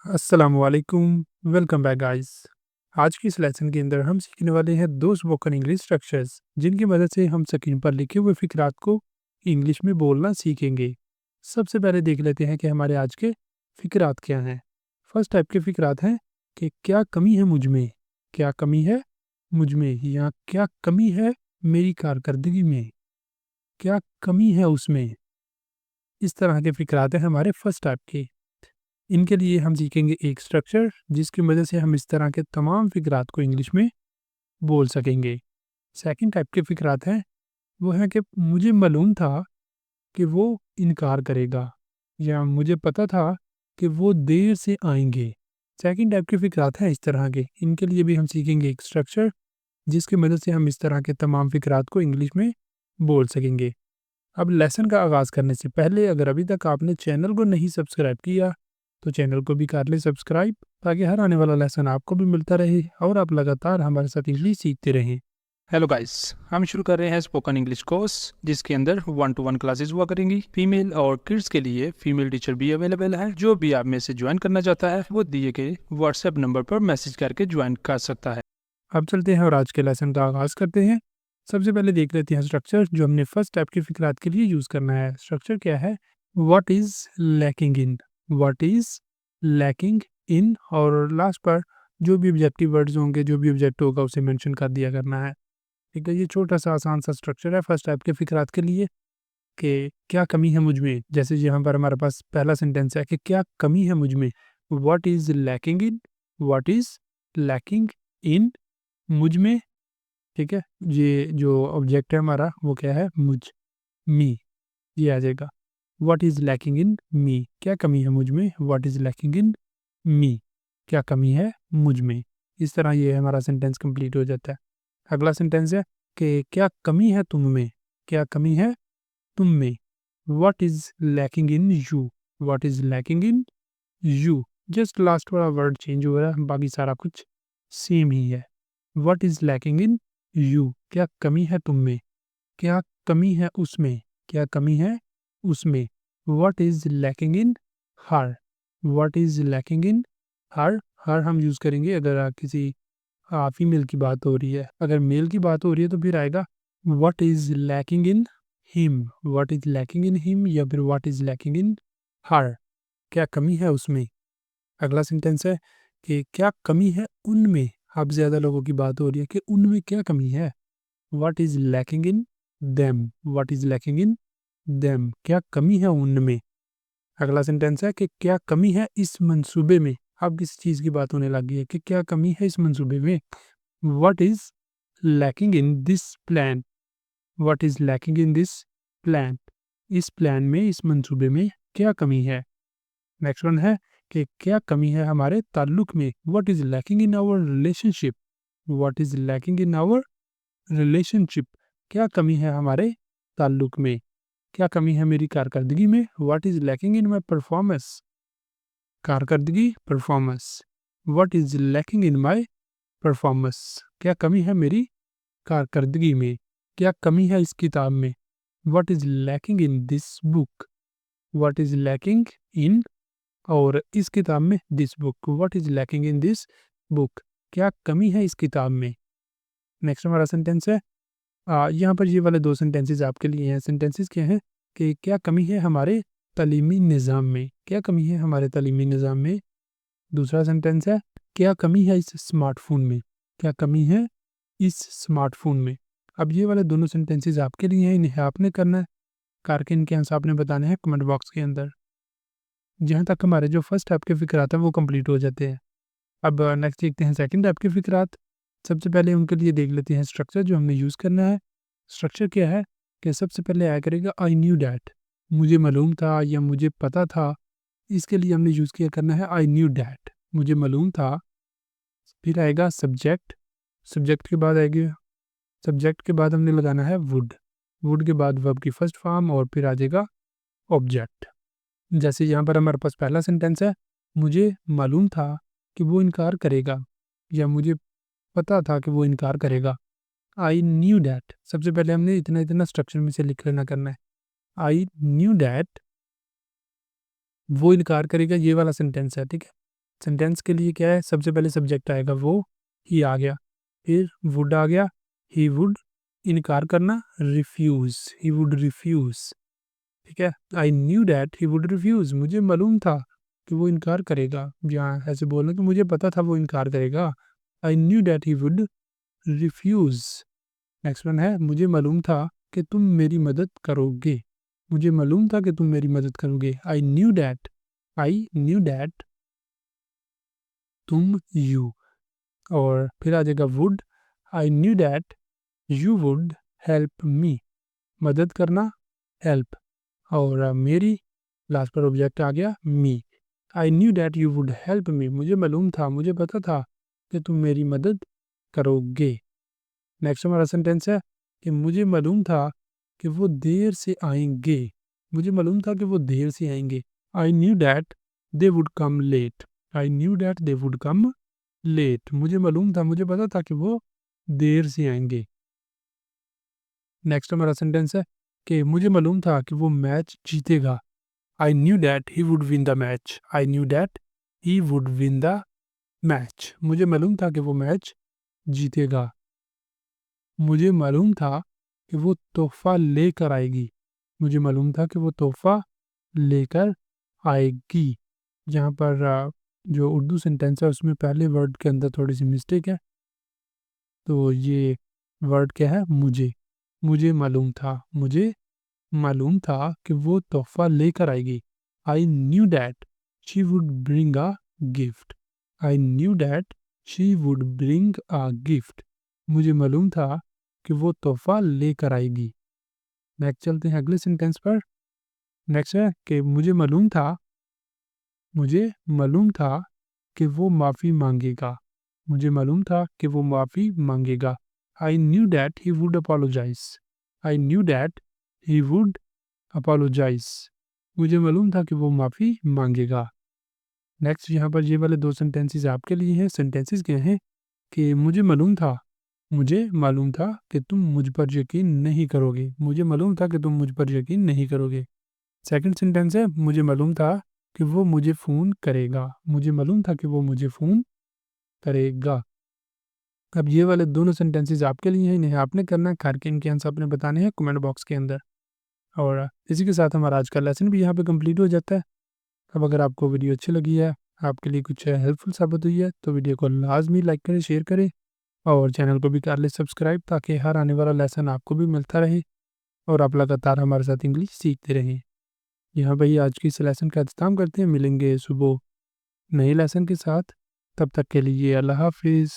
अस्सलामुअलैकुम, welcome back guys. आज की इस लेसन के अंदर हम सीखने वाले हैं दो स्पोकन इंग्लिश स्ट्रक्चर्स जिनकी मदद से हम स्क्रीन पर लिखे हुए फिक्रात को इंग्लिश में बोलना सीखेंगे। सबसे पहले देख लेते हैं कि हमारे आज के फिक्रात क्या हैं। फर्स्ट टाइप के फिक्रात हैं कि क्या कमी है मुझ में, क्या कमी है मुझ में, या क्या कमी है मेरी कारकर्दगी में, क्या कमी है उसमें। इस तरह के फिक्रात हैं हमारे फर्स्ट टाइप के। इनके लिए हम सीखेंगे एक स्ट्रक्चर जिसकी मदद से हम इस तरह के तमाम फिक्रात को इंग्लिश में बोल सकेंगे। सेकंड टाइप के फिक्रात हैं वो हैं कि मुझे मालूम था कि वो इनकार करेगा, या मुझे पता था कि वो देर से आएंगे। सेकंड टाइप के फिक्रात हैं इस तरह के। इनके लिए भी हम सीखेंगे एक स्ट्रक्चर जिसकी मदद से हम इस तरह के तमाम फिक्रात को इंग्लिश में बोल सकेंगे। अब लेसन का आगाज़ करने से पहले अगर अभी तक आपने चैनल को नहीं सब्सक्राइब किया तो चैनल को भी कर लें सब्सक्राइब, ताकि हर आने वाला लेसन आपको भी मिलता रहे और आप लगातार हमारे साथ इंग्लिश सीखते रहें। हेलो गाइस, हम शुरू कर रहे हैं स्पोकन इंग्लिश कोर्स जिसके अंदर 1-to-1 क्लासेस हुआ करेंगी। फीमेल और किड्स के लिए फीमेल टीचर भी अवेलेबल है। जो भी आप में से ज्वाइन करना चाहता है वो दिए गए व्हाट्सएप नंबर पर मैसेज करके ज्वाइन कर सकता है। अब चलते हैं और आज के लेसन का आगाज़ करते हैं। सबसे पहले देख लेते हैं स्ट्रक्चर जो हमने फर्स्ट टाइप की फिक्रात के लिए यूज़ करना है। स्ट्रक्चर क्या है? What is lacking in, what is lacking इन, और लास्ट पर जो भी ऑब्जेक्टिव वर्ड्स होंगे, जो भी ऑब्जेक्ट होगा उसे मेंशन कर दिया करना है। ठीक है, ये छोटा सा आसान सा स्ट्रक्चर है फर्स्ट टाइप के फिक्रात के लिए कि क्या कमी है मुझ में। जैसे यहाँ पर हमारे पास पहला सेंटेंस है कि क्या कमी है मुझ में। What is lacking in, what is lacking इन, मुझ में। ठीक है, ये जो ऑब्जेक्ट है हमारा वो क्या है? मुझ, मी, ये आ जाएगा। व्हाट इज़ लैकिंग इन मी, क्या कमी है मुझ में। व्हाट इज़ लैकिंग इन मी, क्या कमी है मुझ में। इस तरह ये हमारा सेंटेंस कंप्लीट हो जाता है। अगला सेंटेंस है कि क्या कमी है तुम में, क्या कमी है तुम में। What is lacking in you, what is lacking in you. Just last वाला वर्ड चेंज हो रहा है, बाकी सारा कुछ सेम ही है। What is lacking in you, क्या कमी है तुम में, क्या कमी है उसमें, क्या कमी है उसमें। What is lacking in her, what is lacking in her. Her हम यूज़ करेंगे अगर किसी फीमेल की बात हो रही है। अगर मेल की बात हो रही है तो फिर आएगा what is lacking in him, what is lacking in him, या फिर व्हाट इज़ लैकिंग इन हर, क्या कमी है उसमें। अगला सेंटेंस है कि क्या कमी है उनमें। अब ज़्यादा लोगों की बात हो रही है कि उनमें क्या कमी है। What is lacking in them, what is lacking in them, क्या कमी है उनमें। अगला सेंटेंस है कि क्या कमी है इस मंसूबे में। अब किसी चीज़ की बात होने लगी है कि क्या कमी है इस मंसूबे में। What is lacking in this plan, what is lacking in this plan, इस प्लान में, इस मंसूबे में क्या कमी है। नेक्स्ट वन है कि क्या कमी है हमारे ताल्लुक में। What is lacking in our relationship, what is lacking in our relationship, क्या कमी है हमारे ताल्लुक में, क्या कमी है मेरी कारकर्दगी में। What is lacking in my performance, कारकर्दगी performance. What is lacking in my performance, क्या कमी है मेरी कारकर्दगी में, क्या कमी है इस किताब में। What is lacking in this book, what is lacking इन, और इस किताब में, this book, what is lacking in this book, क्या कमी है इस किताब में। नेक्स्ट हमारा सेंटेंस है, यहाँ पर ये वाले दो सेंटेंसेस आपके लिए हैं। सेंटेंसेस क्या हैं कि क्या कमी है हमारे तालीमी निज़ाम में, क्या कमी है हमारे तालीमी निज़ाम में। दूसरा सेंटेंस है क्या कमी है इस स्मार्टफोन में, क्या कमी है इस स्मार्टफोन में। अब ये वाले दोनों सेंटेंसेस आपके लिए हैं, इन्हें आपने करना है। करके इनके आंसर आपने बताने हैं कमेंट बॉक्स के अंदर। जहाँ तक हमारे जो फर्स्ट टाइप के फिक्रात हैं वो कंप्लीट हो जाते हैं। अब नेक्स्ट देखते हैं सेकंड टाइप के फिक्रात। सबसे पहले उनके लिए देख लेते हैं स्ट्रक्चर जो हमने यूज़ करना है। स्ट्रक्चर क्या है कि सबसे पहले आया करेगा आई न्यू डैट, मुझे मालूम था या मुझे पता था। इसके लिए हमने यूज़ किया करना है आई न्यू डैट, मुझे मालूम था। फिर आएगा सब्जेक्ट, सब्जेक्ट के बाद आएगी, सब्जेक्ट के बाद हमने लगाना है वुड, वुड के बाद वर्ब की फर्स्ट फॉर्म और फिर आ जाएगा ऑब्जेक्ट। जैसे यहाँ पर हमारे पास पहला सेंटेंस है, मुझे मालूम था कि वो इनकार करेगा, या मुझे पता था कि वो इनकार करेगा। आई न्यू डैट, सबसे पहले हमने इतना इतना स्ट्रक्चर में से लिख लेना करना है। आई न्यू डैट वो इनकार करेगा, ये वाला सेंटेंस है। ठीक है, सेंटेंस के लिए क्या है, सबसे पहले सब्जेक्ट आएगा, वो ही आ गया, फिर वुड आ गया, ही वुड इनकार करना, रिफ्यूज़, ही वुड रिफ्यूज़, ठीक है। आई knew that he would refuse, मुझे मालूम था कि वो इनकार करेगा, या ऐसे बोलना कि मुझे पता था वो इनकार करेगा। आई knew that he would refuse. Next one है, मुझे मालूम था कि तुम मेरी मदद करोगे, मुझे मालूम था कि तुम मेरी मदद करोगे। आई न्यू दैट तुम, यू, और फिर आ जाएगा would, I knew that you would help मी, मदद करना, हेल्प, और मेरी लास्ट पर ऑब्जेक्ट आ गया, me. I knew that you would help me, मुझे मालूम था, मुझे पता था कि तुम मेरी मदद करोगे। नेक्स्ट हमारा सेंटेंस है कि मुझे मालूम था कि वो देर से आएंगे, मुझे मालूम था कि वो देर से आएंगे। I knew that they would come late, I knew that they would come late, मुझे मालूम था, मुझे पता था कि वो देर से आएंगे। नेक्स्ट हमारा सेंटेंस है कि मुझे मालूम था कि वो मैच जीतेगा। आई knew that he would win the match, I knew that he would win the match, मुझे मालूम था कि वो मैच जीतेगा। मुझे मालूम था कि वो तोहफा लेकर आएगी, मुझे मालूम था कि वो तोहफा लेकर आएगी। जहाँ पर जो उर्दू सेंटेंस है उसमें पहले वर्ड के अंदर थोड़ी सी मिस्टेक है, तो ये वर्ड क्या है, मुझे मालूम था, मुझे मालूम था कि वो तोहफा लेकर आएगी। आई knew that she would bring a gift, I knew that she would bring a gift, मुझे मालूम था कि वो तोहफा लेकर आएगी। नेक्स्ट चलते हैं अगले सेंटेंस पर। नेक्स्ट है कि मुझे मालूम था कि वो माफ़ी मांगेगा, मुझे मालूम था कि वो माफ़ी मांगेगा। I knew that he would apologise, I knew that he would apologise, मुझे मालूम था कि वो माफ़ी मांगेगा। नेक्स्ट यहाँ पर ये वाले दो सेंटेंसेस आपके लिए हैं। सेंटेंसेस क्या हैं कि मुझे मालूम था कि तुम मुझ पर यकीन नहीं करोगे, मुझे मालूम था कि तुम मुझ पर यकीन नहीं करोगे। सेकंड सेंटेंस है, मुझे मालूम था कि वो मुझे फ़ोन करेगा, मुझे मालूम था कि वो मुझे फ़ोन करेगा। अब ये वाले दोनों सेंटेंसेस आपके लिए हैं, इन्हें आपने करना है, करके इनके आंसर आपने बताने हैं कमेंट बॉक्स के अंदर। और इसी के साथ हमारा आज का लेसन भी यहाँ पे कंप्लीट हो जाता है। अब अगर आपको वीडियो अच्छी लगी है, आपके लिए कुछ हेल्पफुल साबित हुई है, तो वीडियो को लाजमी लाइक करें, शेयर करें और चैनल को भी कर ले सब्सक्राइब, ताकि हर आने वाला लेसन आपको भी मिलता रहे और आप लगातार हमारे साथ इंग्लिश सीखते रहें। यहाँ पर ही आज की इस लेसन का अख्ताम करते हैं। मिलेंगे सुबह नए लेसन के साथ, तब तक के लिए अल्लाह हाफिज़।